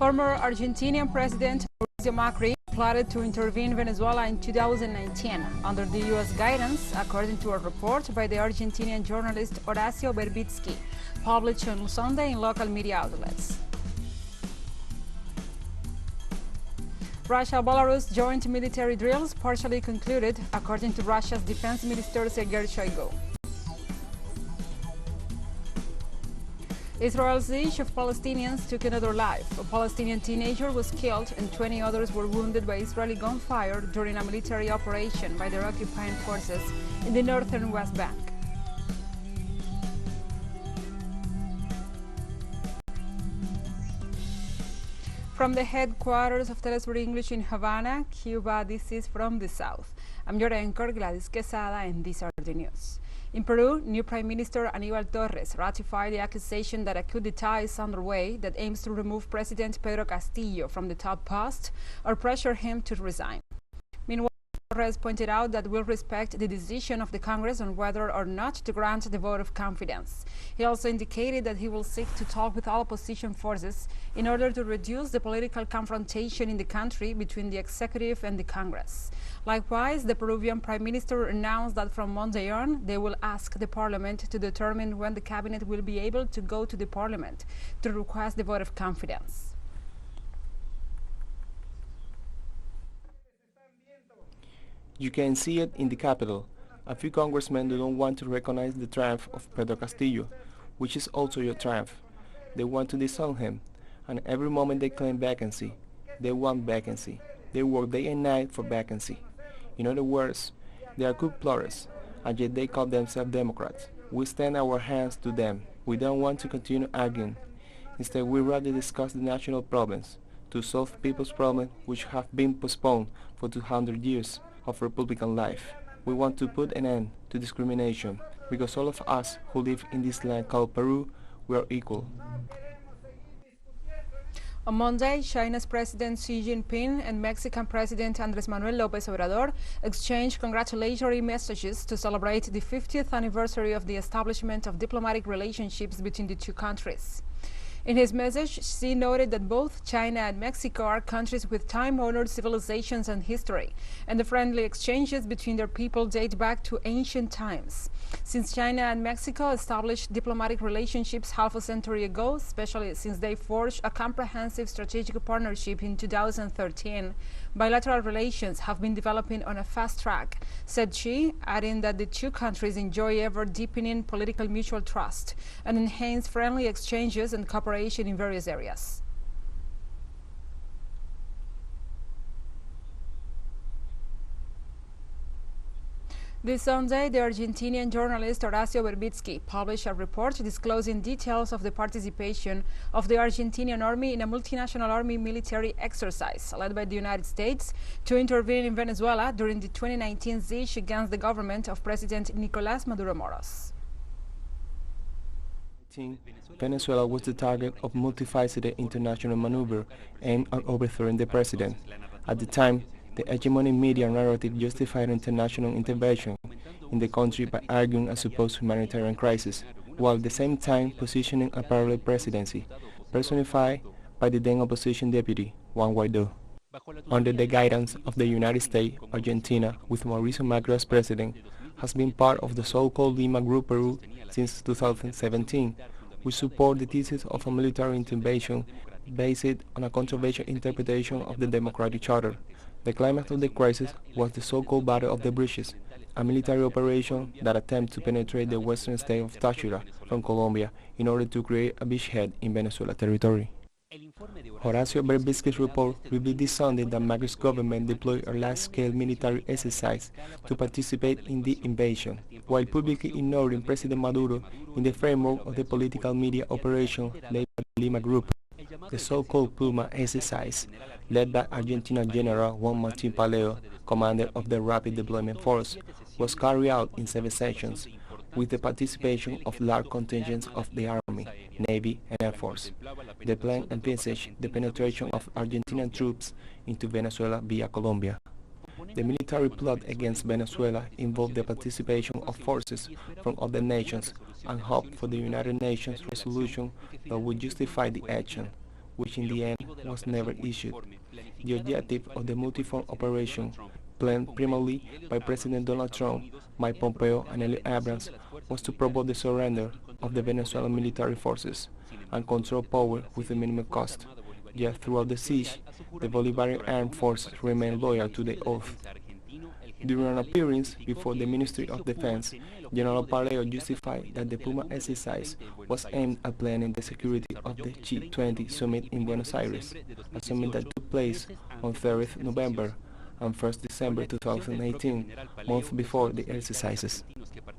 Former Argentinian President Macri plotted to intervene in Venezuela in 2019 under the U.S. guidance, according to a report by the Argentinian journalist Horacio Verbitsky, published on Sunday in local media outlets. Russia-Belarus joint military drills partially concluded, according to Russia's Defense Minister Sergei Shoigu. Israel's siege of Palestinians took another life. A Palestinian teenager was killed and 20 others were wounded by Israeli gunfire during a military operation by their occupying forces in the northern West Bank. From the headquarters of TeleSUR English in Havana, Cuba, this is From the South. I'm your anchor, Gladys Quesada, and these are the news. In Peru, new Prime Minister Aníbal Torres ratified the accusation that a coup d'etat is underway that aims to remove President Pedro Castillo from the top post or pressure him to resign. Meanwhile, Torres pointed out that will respect the decision of the Congress on whether or not to grant the vote of confidence. He also indicated that he will seek to talk with all opposition forces in order to reduce the political confrontation in the country between the executive and the Congress. Likewise, the Peruvian Prime Minister announced that from Monday on, they will ask the Parliament to determine when the cabinet will be able to go to the Parliament to request the vote of confidence. You can see it in the capital. A few congressmen do not want to recognize the triumph of Pedro Castillo, which is also your triumph. They want to disown him, and every moment they claim vacancy. They want vacancy. They work day and night for vacancy. In other words, they are coup plotters, and yet they call themselves Democrats. We stand our hands to them. We don't want to continue arguing. Instead, we rather discuss the national problems, to solve people's problems which have been postponed for 200 years of Republican life. We want to put an end to discrimination, because all of us who live in this land called Peru, we are equal. On Monday, China's President Xi Jinping and Mexican President Andrés Manuel López Obrador exchanged congratulatory messages to celebrate the 50th anniversary of the establishment of diplomatic relationships between the two countries. In his message, Xi noted that both China and Mexico are countries with time-honored civilizations and history, and the friendly exchanges between their people date back to ancient times. Since China and Mexico established diplomatic relationships half a century ago, especially since they forged a comprehensive strategic partnership in 2013, bilateral relations have been developing on a fast track, said Xi, adding that the two countries enjoy ever-deepening political mutual trust and enhance friendly exchanges and cooperation in various areas. This Sunday, the Argentinian journalist Horacio Verbitsky published a report disclosing details of the participation of the Argentinian army in a multinational army military exercise led by the United States to intervene in Venezuela during the 2019 siege against the government of President Nicolás Maduro Moros. Venezuela was the target of multifaceted international maneuver aimed at overthrowing the president. At the time, the hegemonic media narrative justified international intervention in the country by arguing a supposed humanitarian crisis, while at the same time positioning a parallel presidency, personified by the then opposition deputy, Juan Guaidó. Under the guidance of the United States, Argentina, with Mauricio Macri as president, has been part of the so-called Lima Group Peru since 2017, which support the thesis of a military intervention based on a controversial interpretation of the Democratic Charter. The climax of the crisis was the so-called Battle of the Bridges, a military operation that attempted to penetrate the western state of Táchira from Colombia in order to create a beachhead in Venezuela territory. Horacio Verbitsky's report revealed this Sunday that Macri's government deployed a large-scale military exercise to participate in the invasion, while publicly ignoring President Maduro in the framework of the political media operation led by the Lima Group. The so-called Puma exercise, led by Argentine General Juan Martín Paleo, commander of the Rapid Deployment Force, was carried out in 7 sections, with the participation of large contingents of the Army, Navy, and Air Force. The plan envisaged the penetration of Argentinian troops into Venezuela via Colombia. The military plot against Venezuela involved the participation of forces from other nations and hoped for the United Nations resolution that would justify the action. which in the end was never issued. The objective of the multi-front operation, planned primarily by President Donald Trump, Mike Pompeo, and Elliot Abrams, was to promote the surrender of the Venezuelan military forces and control power with a minimum cost. Yet throughout the siege, the Bolivarian armed forces remained loyal to the oath. During an appearance before the Ministry of Defense, General Paleo justified that the Puma exercise was aimed at planning the security of the G20 summit in Buenos Aires, a summit that took place on 3rd November and 1st December 2018, months before the exercises.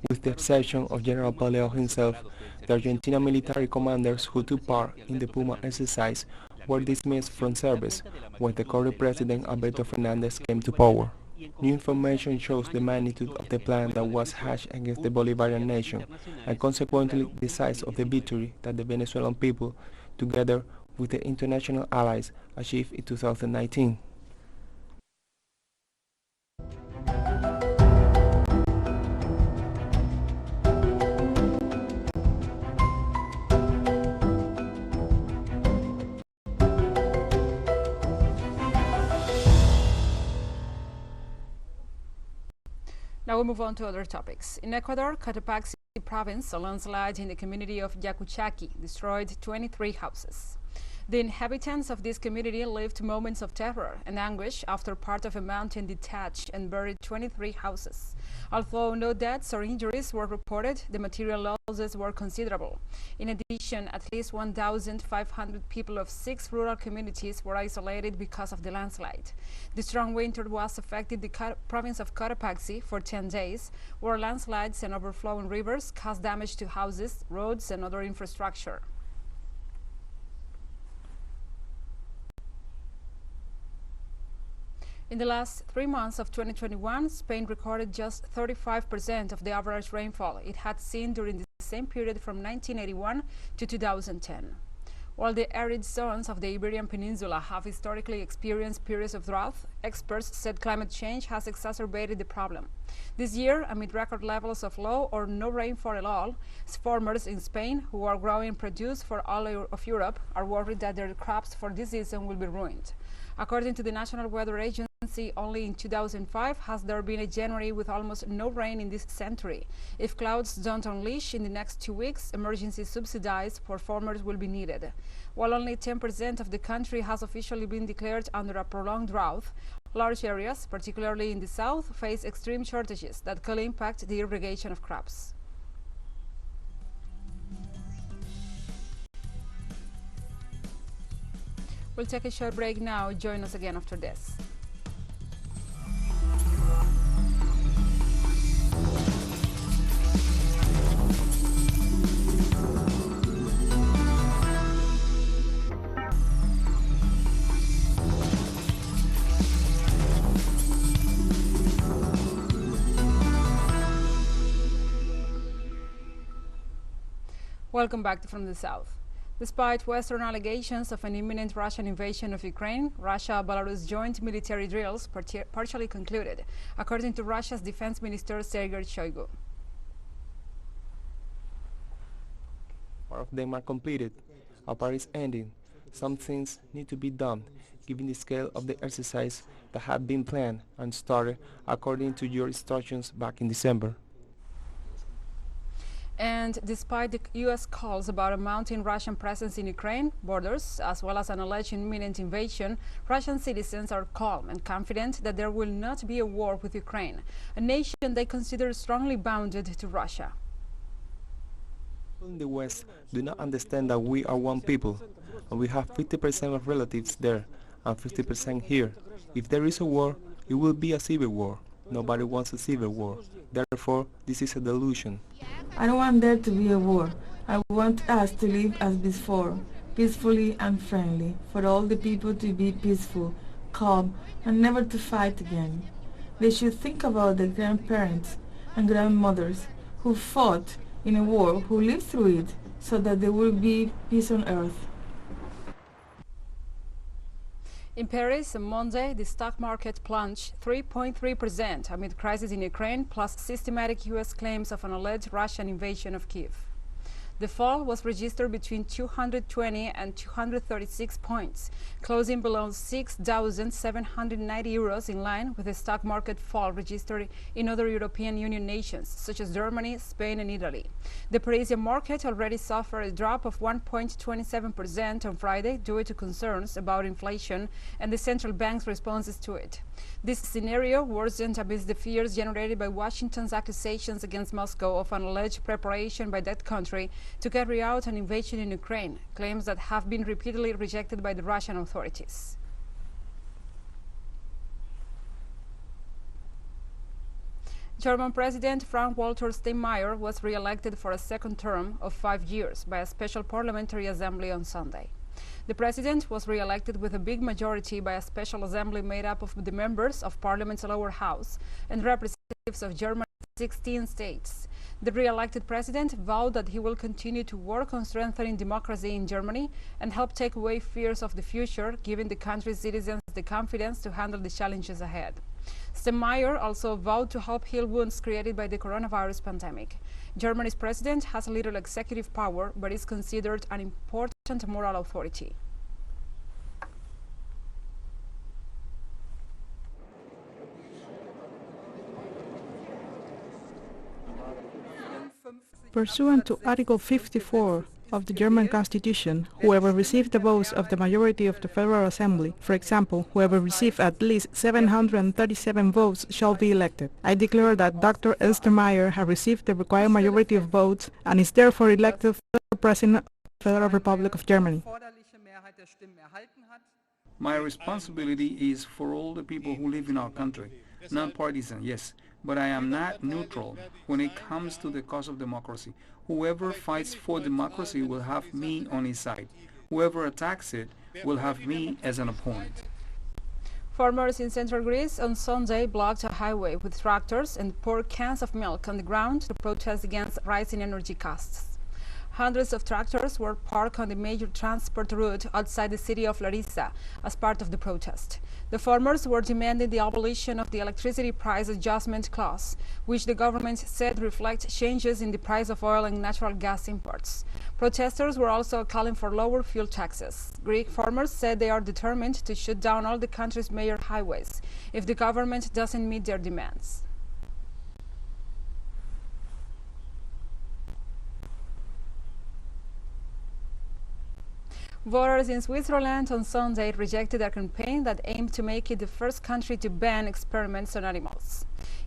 With the exception of General Paleo himself, the Argentinian military commanders who took part in the Puma exercise were dismissed from service when the current president Alberto Fernandez came to power. New information shows the magnitude of the plan that was hatched against the Bolivarian nation, and consequently the size of the victory that the Venezuelan people, together with the international allies, achieved in 2019. Now we move on to other topics. In Ecuador, Cotopaxi province, a landslide in the community of Yacuchaki destroyed 23 houses. The inhabitants of this community lived moments of terror and anguish after part of a mountain detached and buried 23 houses. Although no deaths or injuries were reported, the material losses were considerable. In addition, at least 1,500 people of 6 rural communities were isolated because of the landslide. The strong winter was affected the province of Cotopaxi for 10 days, where landslides and overflowing rivers caused damage to houses, roads, and other infrastructure. In the last 3 months of 2021, Spain recorded just 35% of the average rainfall it had seen during the same period from 1981 to 2010. While the arid zones of the Iberian Peninsula have historically experienced periods of drought, experts said climate change has exacerbated the problem. This year, amid record levels of low or no rainfall at all, farmers in Spain who are growing produce for all of Europe are worried that their crops for this season will be ruined. According to the National Weather Agency, only in 2005 has there been a January with almost no rain in this century. If clouds don't unleash in the next 2 weeks, emergency subsidized for farmers will be needed. While only 10% of the country has officially been declared under a prolonged drought, large areas, particularly in the south, face extreme shortages that could impact the irrigation of crops. We'll take a short break now. Join us again after this. Welcome back from the south. Despite Western allegations of an imminent Russian invasion of Ukraine, Russia-Belarus joint military drills partially concluded, according to Russia's Defense Minister Sergei Shoigu. Part of them are completed. A part is ending. Some things need to be done, given the scale of the exercise that had been planned and started according to your instructions back in December. And despite the U.S. calls about a mounting Russian presence in Ukraine borders, as well as an alleged imminent invasion, Russian citizens are calm and confident that there will not be a war with Ukraine, a nation they consider strongly bounded to Russia. People in the West do not understand that we are one people, and we have 50% of relatives there and 50% here. If there is a war, it will be a civil war. Nobody wants a civil war. Therefore, this is a delusion. I don't want there to be a war. I want us to live as before, peacefully and friendly, for all the people to be peaceful, calm, and never to fight again. They should think about the grandparents and grandmothers who fought in a war, who lived through it, so that there will be peace on earth. In Paris, on Monday, the stock market plunged 3.3% amid crisis in Ukraine, plus systematic U.S. claims of an alleged Russian invasion of Kyiv. The fall was registered between 220 and 236 points, closing below 6,790 euros, in line with the stock market fall registered in other European Union nations, such as Germany, Spain and Italy. The Parisian market already suffered a drop of 1.27% on Friday due to concerns about inflation and the central bank's responses to it. This scenario worsened amidst the fears generated by Washington's accusations against Moscow of an alleged preparation by that country to carry out an invasion in Ukraine, claims that have been repeatedly rejected by the Russian authorities. German President Frank-Walter Steinmeier was re-elected for a second term of 5 years by a special parliamentary assembly on Sunday. The president was re-elected with a big majority by a special assembly made up of the members of Parliament's lower house and representatives of Germany's 16 states. The re-elected president vowed that he will continue to work on strengthening democracy in Germany and help take away fears of the future, giving the country's citizens the confidence to handle the challenges ahead. Steinmeier also vowed to help heal wounds created by the coronavirus pandemic. Germany's president has little executive power, but is considered an important moral authority. Pursuant to Article 54 of the German Constitution, whoever received the votes of the majority of the Federal Assembly, for example, whoever received at least 737 votes, shall be elected. I declare that Dr. Steinmeier has received the required majority of votes and is therefore elected President of the Federal Republic of Germany. My responsibility is for all the people who live in our country, non-partisan, yes, but I am not neutral when it comes to the cause of democracy. Whoever fights for democracy will have me on his side. Whoever attacks it will have me as an opponent. Farmers in central Greece on Sunday blocked a highway with tractors and poured cans of milk on the ground to protest against rising energy costs. Hundreds of tractors were parked on the major transport route outside the city of Larissa as part of the protest. The farmers were demanding the abolition of the electricity price adjustment clause, which the government said reflects changes in the price of oil and natural gas imports. Protesters were also calling for lower fuel taxes. Greek farmers said they are determined to shut down all the country's major highways if the government doesn't meet their demands. Voters in Switzerland on Sunday rejected a campaign that aimed to make it the first country to ban experiments on animals.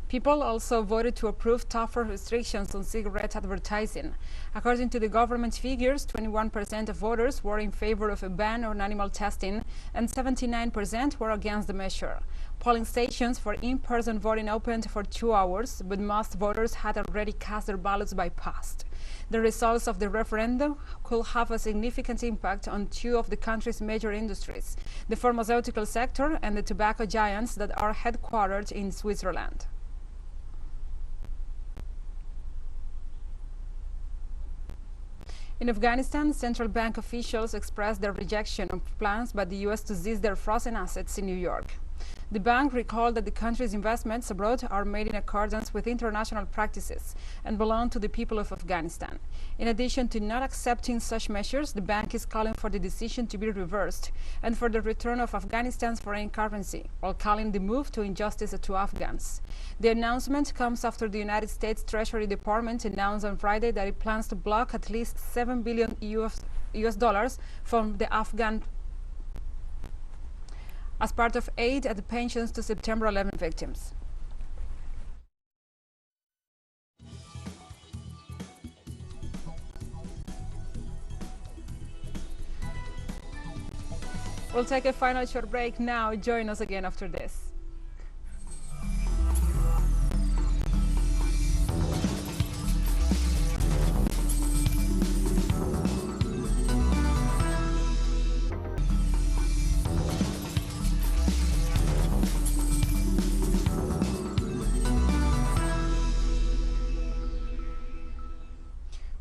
People also voted to approve tougher restrictions on cigarette advertising. According to the government figures, 21% of voters were in favor of a ban on animal testing and 79% were against the measure. Polling stations for in-person voting opened for 2 hours, but most voters had already cast their ballots by post. The results of the referendum could have a significant impact on two of the country's major industries, the pharmaceutical sector and the tobacco giants that are headquartered in Switzerland. In Afghanistan, central bank officials expressed their rejection of plans by the U.S. to seize their frozen assets in New York. The bank recalled that the country's investments abroad are made in accordance with international practices and belong to the people of Afghanistan. In addition to not accepting such measures, the bank is calling for the decision to be reversed and for the return of Afghanistan's foreign currency, while calling the move to injustice to Afghans. The announcement comes after the United States Treasury Department announced on Friday that it plans to block at least $7 billion US from the Afghan as part of aid and pensions to September 11 victims. We'll take a final short break now. Join us again after this.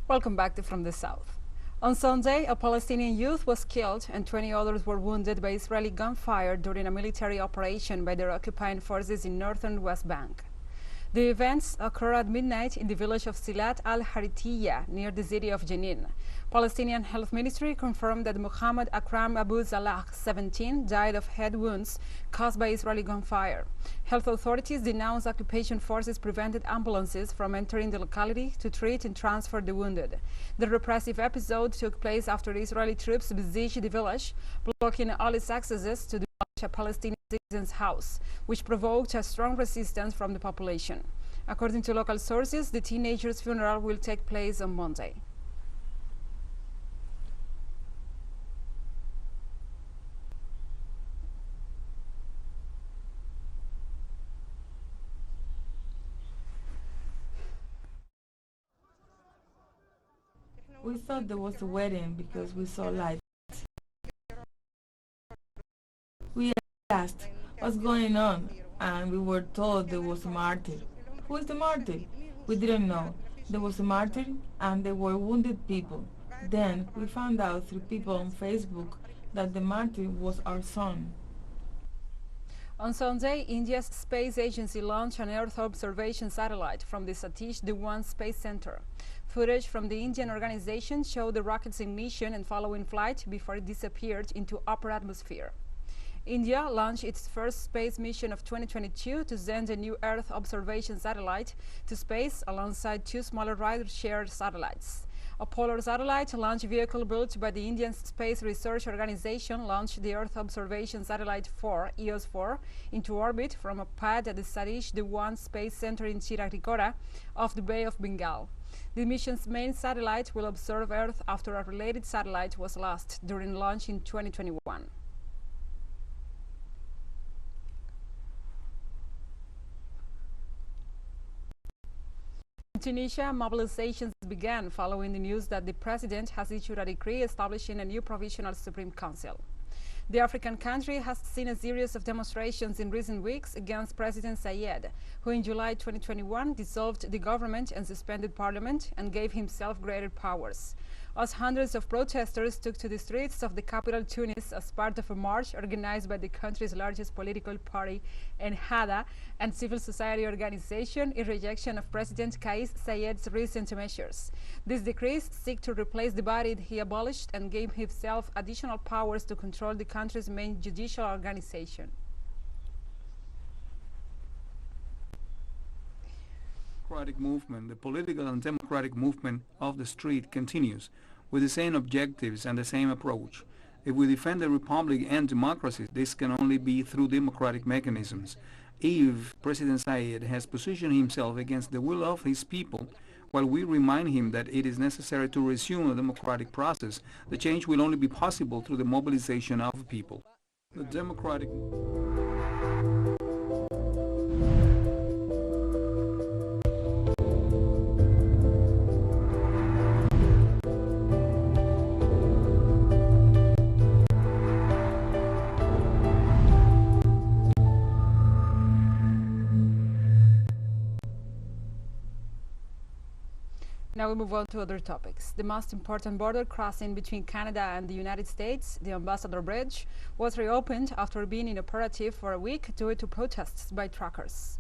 Welcome back to From the South. On Sunday, a Palestinian youth was killed and 20 others were wounded by Israeli gunfire during a military operation by their occupying forces in northern West Bank. The events occurred at midnight in the village of Silat al-Haritiya, near the city of Jenin. Palestinian Health Ministry confirmed that Muhammad Akram Abu Zalah, 17, died of head wounds caused by Israeli gunfire. Health authorities denounced occupation forces prevented ambulances from entering the locality to treat and transfer the wounded. The repressive episode took place after Israeli troops besieged the village, blocking all its accesses to a Palestinian citizen's house, which provoked a strong resistance from the population. According to local sources, the teenager's funeral will take place on Monday. We thought there was a wedding because we saw lights. We asked, what's going on? And we were told there was a martyr. Who is the martyr? We didn't know. There was a martyr and there were wounded people. Then we found out through people on Facebook that the martyr was our son. On Sunday, India's space agency launched an Earth observation satellite from the Satish Dhawan Space Center. Footage from the Indian organization showed the rocket's ignition and following flight before it disappeared into upper atmosphere. India launched its first space mission of 2022 to send a new Earth observation satellite to space alongside two smaller rider-shared satellites. A polar satellite launch vehicle built by the Indian Space Research Organization launched the Earth Observation Satellite 4, EOS-4, into orbit from a pad at the Satish Dhawan Space Center in Chiratikora off the Bay of Bengal. The mission's main satellite will observe Earth after a related satellite was lost during launch in 2021. In Tunisia, mobilizations began following the news that the president has issued a decree establishing a new provisional Supreme Council. The African country has seen a series of demonstrations in recent weeks against President Sayed, who in July 2021 dissolved the government and suspended parliament and gave himself greater powers. As hundreds of protesters took to the streets of the capital Tunis as part of a march organized by the country's largest political party, Ennahda, and civil society organization in rejection of President Kais Saied's recent measures. These decrees seek to replace the body he abolished and gave himself additional powers to control the country's main judicial organization. Movement, the political and democratic movement of the street continues with the same objectives and the same approach. If we defend the republic and democracy, this can only be through democratic mechanisms. If President Sayed has positioned himself against the will of his people, while we remind him that it is necessary to resume a democratic process, the change will only be possible through the mobilization of people. The democratic Now we move on to other topics. The most important border crossing between Canada and the United States, the Ambassador Bridge, was reopened after being inoperative for a week due to protests by truckers.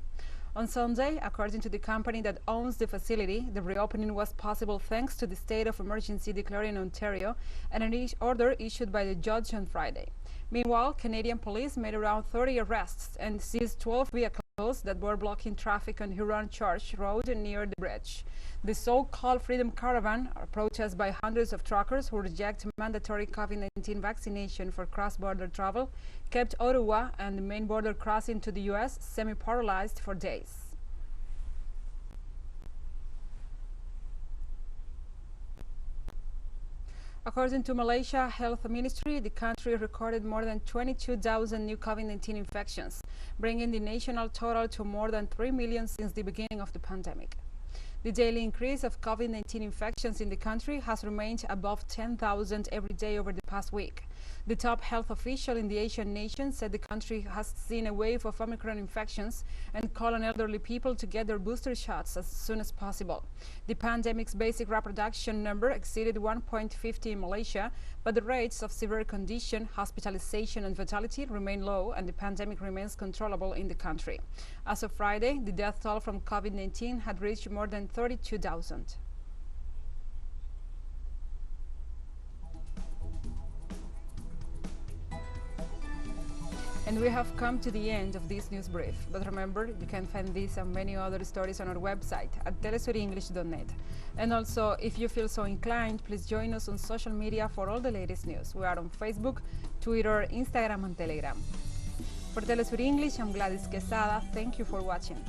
On Sunday, according to the company that owns the facility, the reopening was possible thanks to the state of emergency declared in Ontario and an order issued by the judge on Friday. Meanwhile, Canadian police made around 30 arrests and seized 12 vehicles that were blocking traffic on Huron Church Road near the bridge. The so-called Freedom Caravan, a protest by hundreds of truckers who reject mandatory COVID-19 vaccination for cross-border travel, kept Ottawa and the main border crossing to the U.S. semi-paralyzed for days. According to Malaysia Health Ministry, the country recorded more than 22,000 new COVID-19 infections, bringing the national total to more than 3 million since the beginning of the pandemic. The daily increase of COVID-19 infections in the country has remained above 10,000 every day over the past week. The top health official in the Asian nation said the country has seen a wave of Omicron infections and called on elderly people to get their booster shots as soon as possible. The pandemic's basic reproduction number exceeded 1.50 in Malaysia, but the rates of severe condition, hospitalization and fatality remain low, and the pandemic remains controllable in the country. As of Friday, the death toll from COVID-19 had reached more than 32,000. And we have come to the end of this news brief. But remember, you can find this and many other stories on our website at telesurenglish.net. And also, if you feel so inclined, please join us on social media for all the latest news. We are on Facebook, Twitter, Instagram, and Telegram. For TeleSUR English, I'm Gladys Quesada. Thank you for watching.